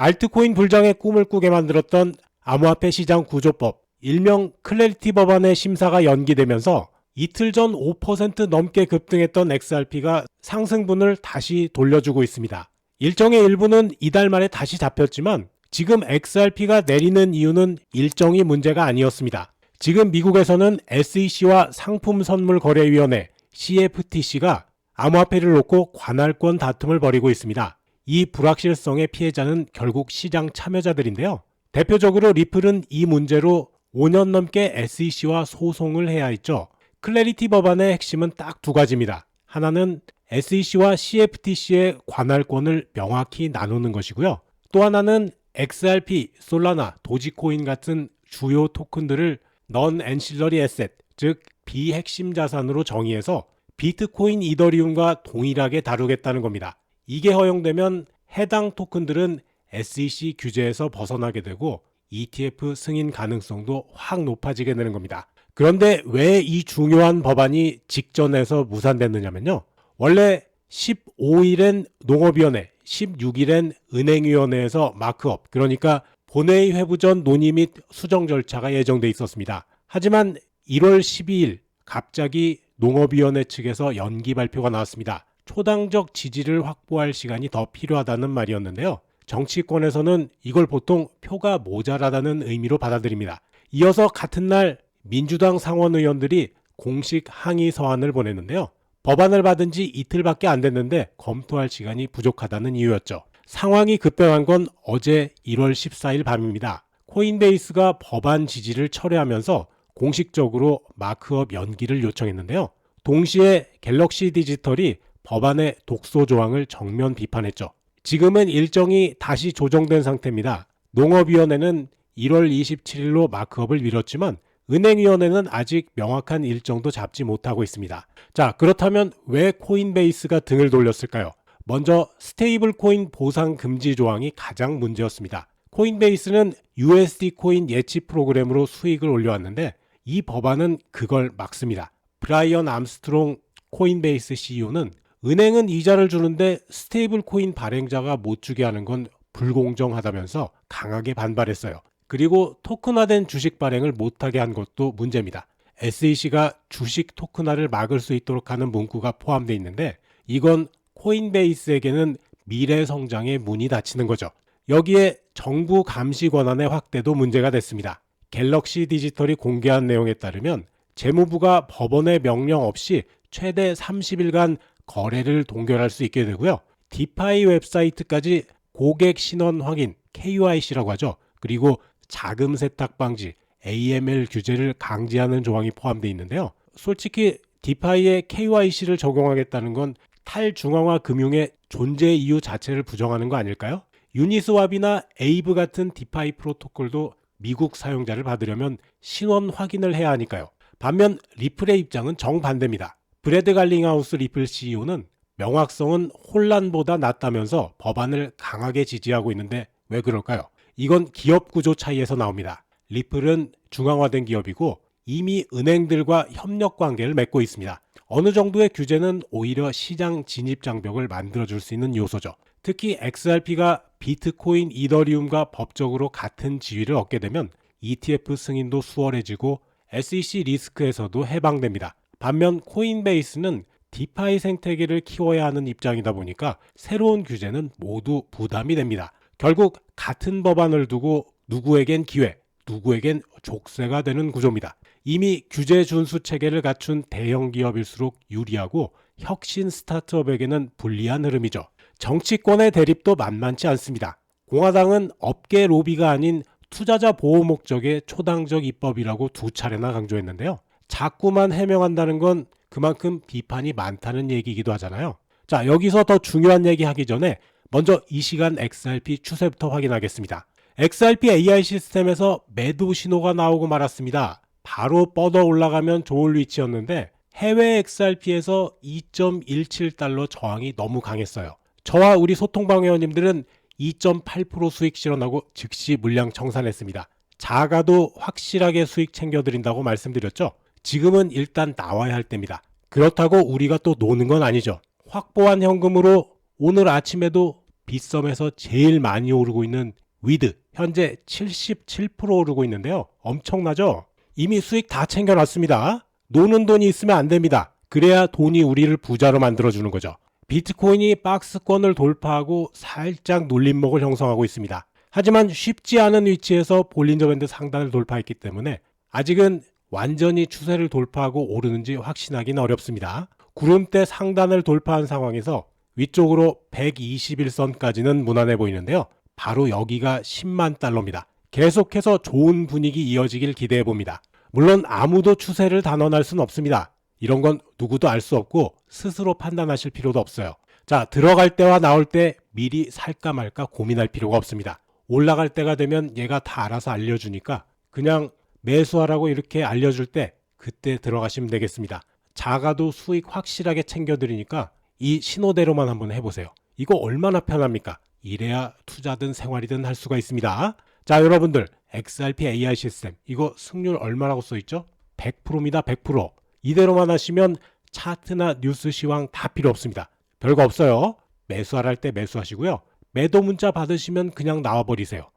알트코인 불장의 꿈을 꾸게 만들었던 암호화폐 시장 구조법, 일명 클래리티 법안의 심사가 연기되면서 이틀 전 5% 넘게 급등했던 XRP가 상승분을 다시 돌려주고 있습니다. 일정의 일부는 이달 말에 다시 잡혔지만 지금 XRP가 내리는 이유는 일정이 문제가 아니었습니다. 지금 미국에서는 SEC와 상품선물거래위원회 CFTC가 암호화폐를 놓고 관할권 다툼을 벌이고 있습니다. 이 불확실성의 피해자는 결국 시장 참여자들인데요. 대표적으로 리플은 이 문제로 5년 넘게 SEC와 소송을 해야 했죠. 클래리티 법안의 핵심은 딱 두 가지입니다. 하나는 SEC와 CFTC의 관할권을 명확히 나누는 것이고요. 또 하나는 XRP, 솔라나, 도지코인 같은 주요 토큰들을 non-ancillary asset, 즉 비핵심 자산으로 정의해서 비트코인, 이더리움과 동일하게 다루겠다는 겁니다. 이게 허용되면 해당 토큰들은 SEC 규제에서 벗어나게 되고 ETF 승인 가능성도 확 높아지게 되는 겁니다. 그런데 왜 이 중요한 법안이 직전에서 무산됐느냐면요. 원래 15일엔 농업위원회, 16일엔 은행위원회에서 마크업, 그러니까 본회의 회부 전 논의 및 수정 절차가 예정돼 있었습니다. 하지만 1월 12일 갑자기 농업위원회 측에서 연기 발표가 나왔습니다. 초당적 지지를 확보할 시간이 더 필요하다는 말이었는데요. 정치권에서는 이걸 보통 표가 모자라다는 의미로 받아들입니다. 이어서 같은 날 민주당 상원의원들이 공식 항의 서한을 보냈는데요. 법안을 받은 지 이틀밖에 안 됐는데 검토할 시간이 부족하다는 이유였죠. 상황이 급변한 건 어제 1월 14일 밤입니다. 코인베이스가 법안 지지를 철회하면서 공식적으로 마크업 연기를 요청했는데요. 동시에 갤럭시 디지털이 법안의 독소 조항을 정면 비판했죠. 지금은 일정이 다시 조정된 상태입니다. 농업위원회는 1월 27일로 마크업을 미뤘지만 은행위원회는 아직 명확한 일정도 잡지 못하고 있습니다. 자, 그렇다면 왜 코인베이스가 등을 돌렸을까요? 먼저 스테이블 코인 보상 금지 조항이 가장 문제였습니다. 코인베이스는 USD 코인 예치 프로그램으로 수익을 올려왔는데 이 법안은 그걸 막습니다. 브라이언 암스트롱 코인베이스 CEO는 은행은 이자를 주는데 스테이블 코인 발행자가 못 주게 하는 건 불공정하다면서 강하게 반발했어요. 그리고 토큰화된 주식 발행을 못하게 한 것도 문제입니다. SEC가 주식 토큰화를 막을 수 있도록 하는 문구가 포함되어 있는데 이건 코인베이스에게는 미래 성장의 문이 닫히는 거죠. 여기에 정부 감시 권한의 확대도 문제가 됐습니다. 갤럭시 디지털이 공개한 내용에 따르면 재무부가 법원의 명령 없이 최대 30일간 거래를 동결할 수 있게 되고요. 디파이 웹사이트까지 고객 신원 확인, KYC라고 하죠. 그리고 자금 세탁 방지, AML 규제를 강제하는 조항이 포함되어 있는데요. 솔직히 디파이에 KYC를 적용하겠다는 건 탈중앙화 금융의 존재 이유 자체를 부정하는 거 아닐까요? 유니스왑이나 에이브 같은 디파이 프로토콜도 미국 사용자를 받으려면 신원 확인을 해야 하니까요. 반면 리플의 입장은 정반대입니다. 브래드 갈링하우스 리플 CEO는 명확성은 혼란보다 낫다면서 법안을 강하게 지지하고 있는데 왜 그럴까요? 이건 기업 구조 차이에서 나옵니다. 리플은 중앙화된 기업이고 이미 은행들과 협력 관계를 맺고 있습니다. 어느 정도의 규제는 오히려 시장 진입 장벽을 만들어줄 수 있는 요소죠. 특히 XRP가 비트코인, 이더리움과 법적으로 같은 지위를 얻게 되면 ETF 승인도 수월해지고 SEC 리스크에서도 해방됩니다. 반면 코인베이스는 디파이 생태계를 키워야 하는 입장이다 보니까 새로운 규제는 모두 부담이 됩니다. 결국 같은 법안을 두고 누구에겐 기회, 누구에겐 족쇄가 되는 구조입니다. 이미 규제 준수 체계를 갖춘 대형 기업일수록 유리하고 혁신 스타트업에게는 불리한 흐름이죠. 정치권의 대립도 만만치 않습니다. 공화당은 업계 로비가 아닌 투자자 보호 목적의 초당적 입법이라고 두 차례나 강조했는데요. 자꾸만 해명한다는 건 그만큼 비판이 많다는 얘기이기도 하잖아요. 자, 여기서 더 중요한 얘기 하기 전에 먼저 이 시간 XRP 추세부터 확인하겠습니다. XRP AI 시스템에서 매도 신호가 나오고 말았습니다. 바로 뻗어 올라가면 좋을 위치였는데 해외 XRP에서 2.17달러 저항이 너무 강했어요. 저와 우리 소통방 회원님들은 2.8% 수익 실현하고 즉시 물량 청산했습니다. 작아도 확실하게 수익 챙겨드린다고 말씀드렸죠. 지금은 일단 나와야 할 때입니다. 그렇다고 우리가 또 노는 건 아니죠. 확보한 현금으로 오늘 아침에도 빗썸에서 제일 많이 오르고 있는 위드, 현재 77% 오르고 있는데요. 엄청나죠? 이미 수익 다 챙겨놨습니다. 노는 돈이 있으면 안 됩니다. 그래야 돈이 우리를 부자로 만들어주는 거죠. 비트코인이 박스권을 돌파하고 살짝 눌림목을 형성하고 있습니다. 하지만 쉽지 않은 위치에서 볼린저 밴드 상단을 돌파했기 때문에 아직은 완전히 추세를 돌파하고 오르는지 확신하기는 어렵습니다. 구름대 상단을 돌파한 상황에서 위쪽으로 121선까지는 무난해 보이는데요. 바로 여기가 10만 달러입니다. 계속해서 좋은 분위기 이어지길 기대해 봅니다. 물론 아무도 추세를 단언할 수는 없습니다. 이런 건 누구도 알 수 없고 스스로 판단하실 필요도 없어요. 자, 들어갈 때와 나올 때 미리 살까 말까 고민할 필요가 없습니다. 올라갈 때가 되면 얘가 다 알아서 알려주니까 그냥 매수하라고 이렇게 알려줄 때 그때 들어가시면 되겠습니다. 작아도 수익 확실하게 챙겨드리니까 이 신호대로만 한번 해보세요. 이거 얼마나 편합니까? 이래야 투자든 생활이든 할 수가 있습니다. 자, 여러분들 XRP AI 시스템 이거 승률 얼마라고 써있죠? 100%입니다. 100%. 이대로만 하시면 차트나 뉴스 시황 다 필요 없습니다. 별거 없어요. 매수하라 할 때 매수하시고요. 매도 문자 받으시면 그냥 나와버리세요.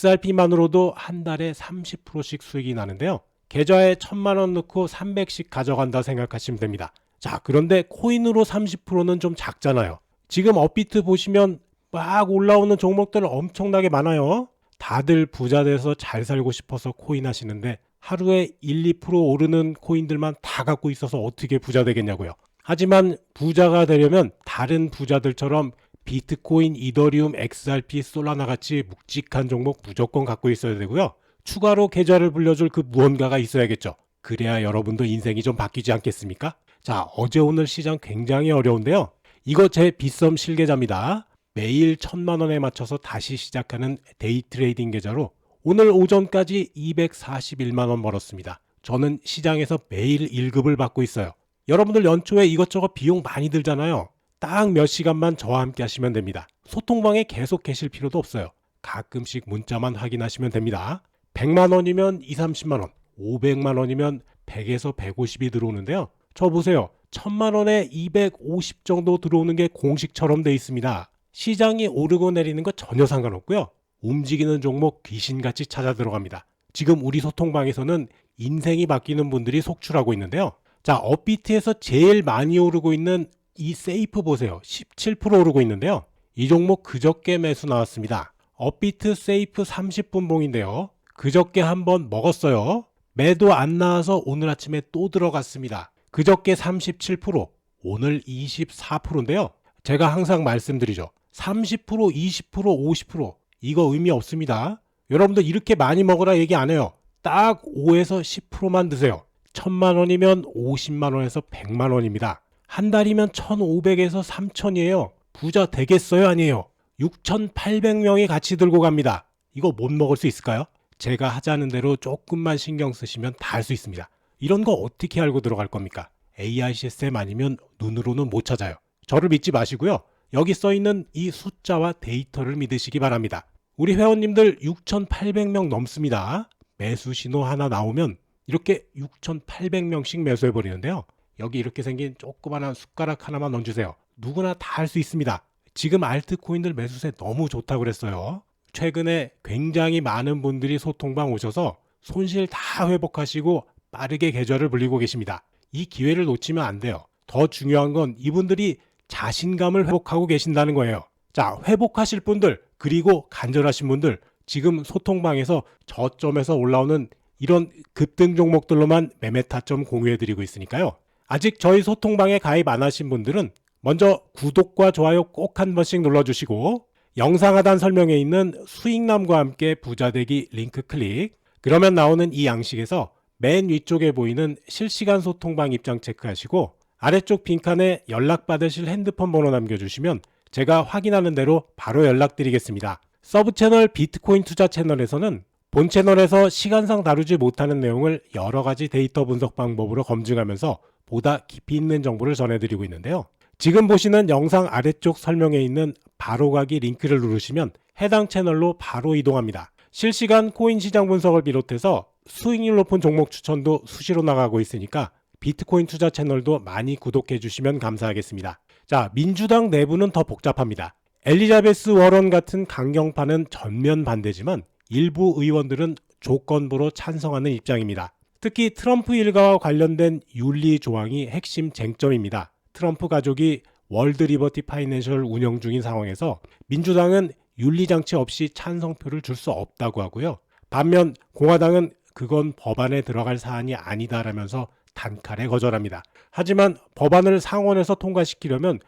XRP만으로도 한 달에 30%씩 수익이 나는데요. 계좌에 1000만원 넣고 300씩 가져간다 생각하시면 됩니다. 자, 그런데 코인으로 30%는 좀 작잖아요. 지금 업비트 보시면 막 올라오는 종목들 엄청나게 많아요. 다들 부자 돼서 잘 살고 싶어서 코인 하시는데 하루에 1, 2% 오르는 코인들만 다 갖고 있어서 어떻게 부자 되겠냐고요. 하지만 부자가 되려면 다른 부자들처럼 비트코인, 이더리움, XRP, 솔라나 같이 묵직한 종목 무조건 갖고 있어야 되고요. 추가로 계좌를 불려줄 그 무언가가 있어야겠죠. 그래야 여러분도 인생이 좀 바뀌지 않겠습니까? 자, 어제 오늘 시장 굉장히 어려운데요. 이거 제 빗썸 실계좌입니다. 매일 1000만원에 맞춰서 다시 시작하는 데이 트레이딩 계좌로 오늘 오전까지 241만원 벌었습니다. 저는 시장에서 매일 1급을 받고 있어요. 여러분들 연초에 이것저것 비용 많이 들잖아요. 딱 몇 시간만 저와 함께 하시면 됩니다. 소통방에 계속 계실 필요도 없어요. 가끔씩 문자만 확인하시면 됩니다. 100만원이면 2, 30만원, 500만원이면 100에서 150이 들어오는데요. 저 보세요. 1000만원에 250 정도 들어오는 게 공식처럼 돼 있습니다. 시장이 오르고 내리는 거 전혀 상관없고요. 움직이는 종목 귀신같이 찾아 들어갑니다. 지금 우리 소통방에서는 인생이 바뀌는 분들이 속출하고 있는데요. 자, 업비트에서 제일 많이 오르고 있는 이 세이프 보세요. 17% 오르고 있는데요. 이 종목 그저께 매수 나왔습니다. 업비트 세이프 30분 봉인데요. 그저께 한번 먹었어요. 매도 안 나와서 오늘 아침에 또 들어갔습니다. 그저께 37%, 오늘 24%인데요. 제가 항상 말씀드리죠. 30%, 20%, 50% 이거 의미 없습니다. 여러분들 이렇게 많이 먹으라 얘기 안 해요. 딱 5에서 10%만 드세요. 1000만원이면 50만원에서 100만원입니다. 한 달이면 1500에서 3000이에요. 부자 되겠어요? 아니에요? 6800명이 같이 들고 갑니다. 이거 못 먹을 수 있을까요? 제가 하자는 대로 조금만 신경 쓰시면 다 할 수 있습니다. 이런 거 어떻게 알고 들어갈 겁니까? AI 시스템 아니면 눈으로는 못 찾아요. 저를 믿지 마시고요. 여기 써있는 이 숫자와 데이터를 믿으시기 바랍니다. 우리 회원님들 6800명 넘습니다. 매수 신호 하나 나오면 이렇게 6800명씩 매수해 버리는데요. 여기 이렇게 생긴 조그만한 숟가락 하나만 얹으세요. 누구나 다 할 수 있습니다. 지금 알트코인들 매수세 너무 좋다고 그랬어요. 최근에 굉장히 많은 분들이 소통방 오셔서 손실 다 회복하시고 빠르게 계좌를 불리고 계십니다. 이 기회를 놓치면 안 돼요. 더 중요한 건 이분들이 자신감을 회복하고 계신다는 거예요. 자, 회복하실 분들 그리고 간절하신 분들 지금 소통방에서 저점에서 올라오는 이런 급등 종목들로만 매매 타점 공유해드리고 있으니까요. 아직 저희 소통방에 가입 안 하신 분들은 먼저 구독과 좋아요 꼭 한 번씩 눌러주시고 영상 하단 설명에 있는 수익남과 함께 부자되기 링크 클릭, 그러면 나오는 이 양식에서 맨 위쪽에 보이는 실시간 소통방 입장 체크하시고 아래쪽 빈칸에 연락받으실 핸드폰 번호 남겨주시면 제가 확인하는 대로 바로 연락드리겠습니다. 서브 채널 비트코인 투자 채널에서는 본 채널에서 시간상 다루지 못하는 내용을 여러 가지 데이터 분석 방법으로 검증하면서 보다 깊이 있는 정보를 전해드리고 있는데요. 지금 보시는 영상 아래쪽 설명에 있는 바로가기 링크를 누르시면 해당 채널로 바로 이동합니다. 실시간 코인 시장 분석을 비롯해서 수익률 높은 종목 추천도 수시로 나가고 있으니까 비트코인 투자 채널도 많이 구독해 주시면 감사하겠습니다. 자, 민주당 내부는 더 복잡합니다. 엘리자베스 워런 같은 강경파는 전면 반대지만 일부 의원들은 조건부로 찬성하는 입장입니다. 특히 트럼프 일가와 관련된 윤리 조항이 핵심 쟁점입니다. 트럼프 가족이 월드 리버티 파이낸셜 운영 중인 상황에서 민주당은 윤리장치 없이 찬성표를 줄 수 없다고 하고요. 반면 공화당은 그건 법안에 들어갈 사안이 아니다라면서 단칼에 거절합니다. 하지만 법안을 상원에서 통과시키려면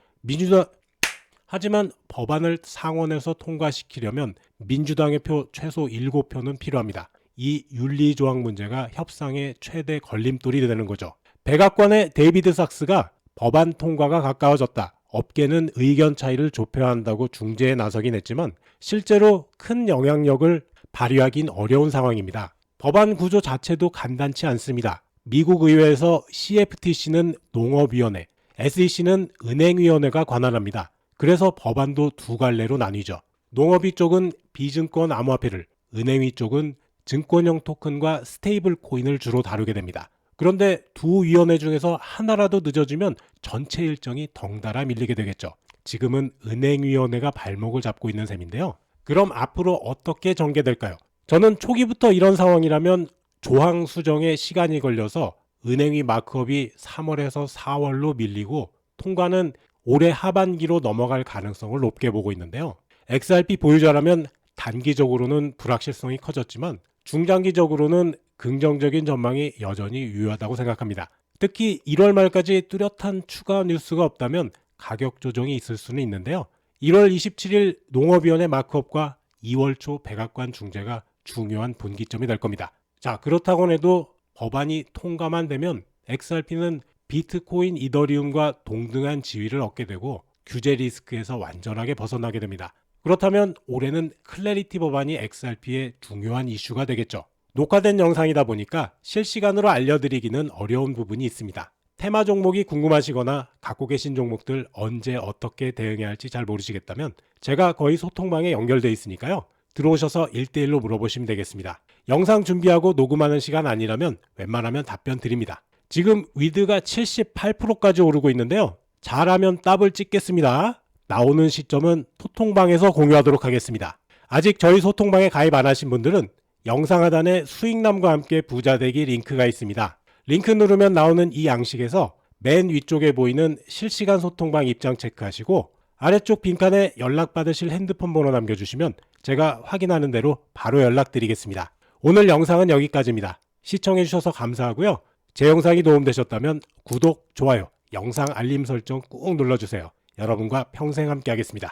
민주당의 표 최소 7표는 필요합니다. 이 윤리조항 문제가 협상의 최대 걸림돌이 되는 거죠. 백악관의 데이비드 삭스가 법안 통과가 가까워졌다. 업계는 의견 차이를 좁혀야 한다고 중재에 나서긴 했지만 실제로 큰 영향력을 발휘하긴 어려운 상황입니다. 법안 구조 자체도 간단치 않습니다. 미국 의회에서 CFTC는 농업위원회, SEC는 은행위원회가 관할합니다. 그래서 법안도 두 갈래로 나뉘죠. 농업위 쪽은 비증권 암호화폐를, 은행위 쪽은 증권형 토큰과 스테이블 코인을 주로 다루게 됩니다. 그런데 두 위원회 중에서 하나라도 늦어지면 전체 일정이 덩달아 밀리게 되겠죠. 지금은 은행위원회가 발목을 잡고 있는 셈인데요. 그럼 앞으로 어떻게 전개될까요? 저는 초기부터 이런 상황이라면 조항 수정에 시간이 걸려서 은행위 마크업이 3월에서 4월로 밀리고 통과는 올해 하반기로 넘어갈 가능성을 높게 보고 있는데요. XRP 보유자라면 단기적으로는 불확실성이 커졌지만 중장기적으로는 긍정적인 전망이 여전히 유효하다고 생각합니다. 특히 1월 말까지 뚜렷한 추가 뉴스가 없다면 가격 조정이 있을 수는 있는데요. 1월 27일 농업위원회 마크업과 2월 초 백악관 중재가 중요한 분기점이 될 겁니다. 자, 그렇다고 해도 법안이 통과만 되면 XRP는 비트코인, 이더리움과 동등한 지위를 얻게 되고 규제 리스크에서 완전하게 벗어나게 됩니다. 그렇다면 올해는 클래리티 법안이 XRP의 중요한 이슈가 되겠죠. 녹화된 영상이다 보니까 실시간으로 알려드리기는 어려운 부분이 있습니다. 테마 종목이 궁금하시거나 갖고 계신 종목들 언제 어떻게 대응해야 할지 잘 모르시겠다면 제가 거의 소통방에 연결되어 있으니까요. 들어오셔서 1대1로 물어보시면 되겠습니다. 영상 준비하고 녹음하는 시간 아니라면 웬만하면 답변 드립니다. 지금 위드가 78%까지 오르고 있는데요. 잘하면 더블 찍겠습니다. 나오는 시점은 소통방에서 공유하도록 하겠습니다. 아직 저희 소통방에 가입 안 하신 분들은 영상 하단에 수익남과 함께 부자되기 링크가 있습니다. 링크 누르면 나오는 이 양식에서 맨 위쪽에 보이는 실시간 소통방 입장 체크하시고 아래쪽 빈칸에 연락받으실 핸드폰 번호 남겨주시면 제가 확인하는 대로 바로 연락드리겠습니다. 오늘 영상은 여기까지입니다. 시청해주셔서 감사하고요. 제 영상이 도움되셨다면 구독, 좋아요, 영상 알림 설정 꾹 눌러주세요. 여러분과 평생 함께 하겠습니다.